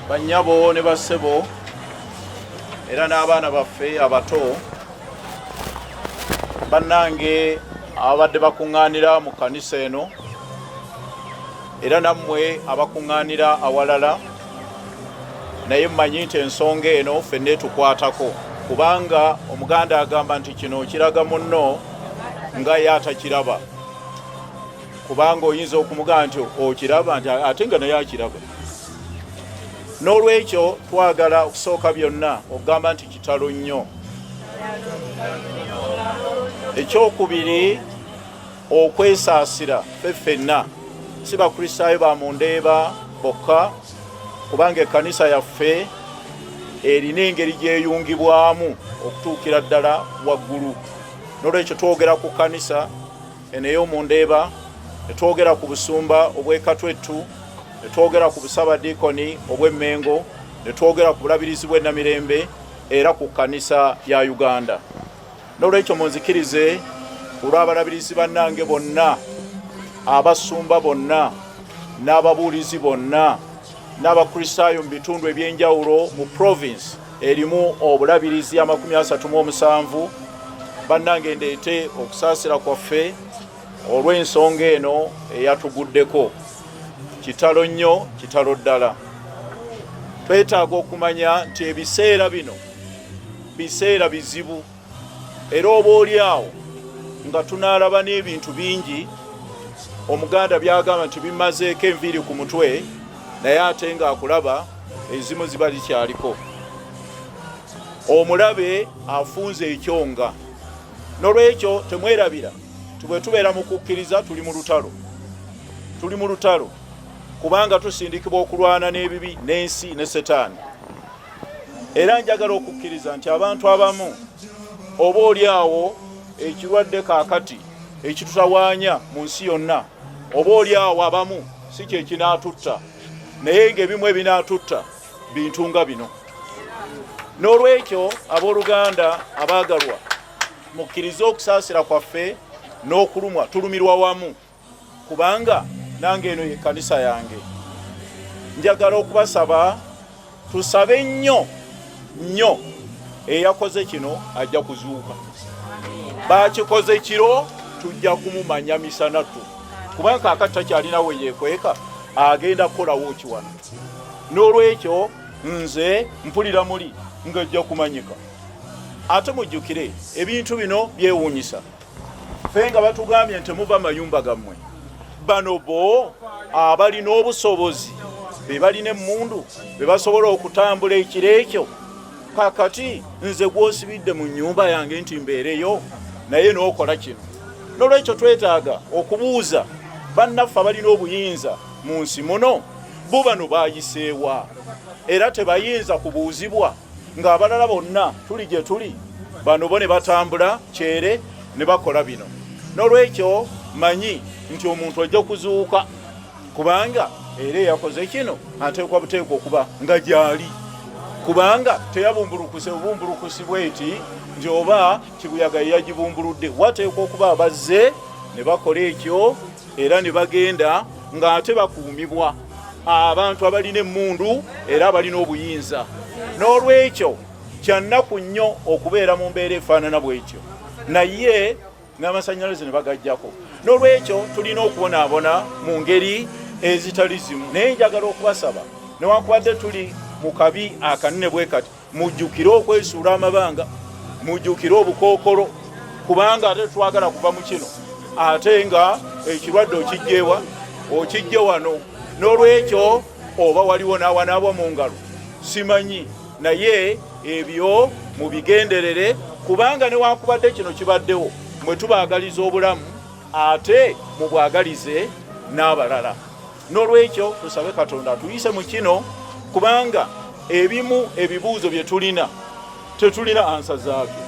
Banyabo ne bassebo era n'abaana baffe abato bannange abadde bakuŋŋaanira mu kanisa eno era nammwe abakuŋŋaanira awalala, naye mmanyi nti ensonga eno ffenna etukwatako kubanga Omuganda agamba nti kino kiraga munno nga ye atakiraba, kubanga oyinza okumugamba nti okiraba nti ate nga naye akiraba. N'olwekyo twagala okusooka byonna okugamba nti kitalo nnyo. Ekyokubiri, okwesaasira ffenna, si bakristaayo ba mu Ndeeba bokka, kubanga ekkanisa yaffe erina engeri gyeyungibwamu okutuukira ddala waggulu. N'olwekyo twogera ku kkanisa eno ey'omu Ndeeba, ne twogera ku busumba obw'Ekatwetu, ne twogera ku busabadiikoni obw'Emmengo, ne twogera ku bulabirizi bw'e Namirembe era ku kkanisa ya Uganda. N'olwekyo munzikirize olw'abalabirizi bannange bonna, abasumba bonna, n'ababuulizi bonna, n'abakristaayo mu bitundu eby'enjawulo mu province erimu obulabirizi 37, bannange ndeete okusaasira kwaffe olw'ensonga eno eyatuguddeko. Kitalo nnyo, kitalo ddala. Twetaaga okumanya nti ebiseera bino biseera bizibu, era oba oli awo nga tunaalaba n'ebintu bingi. Omuganda byagamba nti bimazeeko enviiri ku mutwe, naye ate ng'akulaba ezimu ziba likyaliko. Omulabe afunze ekyonga. N'olwekyo temwerabira bwe tubeera mu kukkiriza tuli mu lutalo, kubanga tusindikibwa okulwana n'ebibi n'ensi ne Setaani. Era njagala okukkiriza nti abantu abamu oba oli awo ekirwadde kaakati ekitutawaanya mu nsi yonna, oba oli awo abamu si kye kinaatutta, naye ng'ebimu ebinaatutta bintu nga bino. N'olwekyo abooluganda abaagalwa, mukkirize okusaasira kwaffe n'okulumwa, tulumirwa wamu, kubanga nange eno y'ekkanisa yange. Njagala okubasaba tusabe nnyo eyakoze kino ajja kuzuuka. Bakikoze kiro tujja kumumanya misanatu, kubanga kaakati takyalina we yeekweka, agenda kukolawo kiwano. N'olwekyo nze mpulira muli ng'ajja kumanyika. Ate mujjukire ebintu bino byewuunyisa. Ffe nga batugambye nti muva mayumba gammwe, bano bo abalina obusobozi, be balina emmundu, be basobola okutambula ekiro ekyo. Kakati nze gw'osibidde mu nnyumba yange nti mbeereyo, naye n'okola kino. N'olwekyo twetaaga okubuuza bannaffe abalina obuyinza mu nsi muno, bo bano baayiseewa, era tebayinza kubuuzibwa ng'abalala bonna tuli gye tuli, bano bo ne batambula kyere ne bakola bino. N'olwekyo manyi nti omuntu ajja kuzuuka, kubanga era yakoze kino ateekwa buteekwa okuba nga gyali, kubanga teyabumbulukuse bubumbulukusi bweti nti oba kibuyaga yagibumbuludde. Wateekwa okuba abazze ne bakola ekyo era ne bagenda ng'ate bakuumibwa abantu abalina emmundu era abalina obuyinza. N'olwekyo kyannaku nnyo okubeera mu mbeera efaanana bwetyo, naye n'amasannyalaze ne bagajjako. N'olwekyo tulina okubonaabona mu ngeri ezitali zimu. Naye njagala okubasaba, newankubadde tuli mu kabi akanene bwe kati, mujjukire okwesuula amabanga, mujjukire obukookolo, kubanga ate twagala kuva mu kino ate nga ekirwadde okijjeewa okijje wano. N'olwekyo oba waliwo n'awanaabwa mu ngalo, simanyi, naye ebyo mubigenderere kubanga newankubadde kino kibaddewo mwe tubaagaliza obulamu ate mubwagalize n'abalala. N'olwekyo tusabe Katonda atuyise mu kino kubanga ebimu ebibuuzo bye tulina tetulina ansa zaabyo.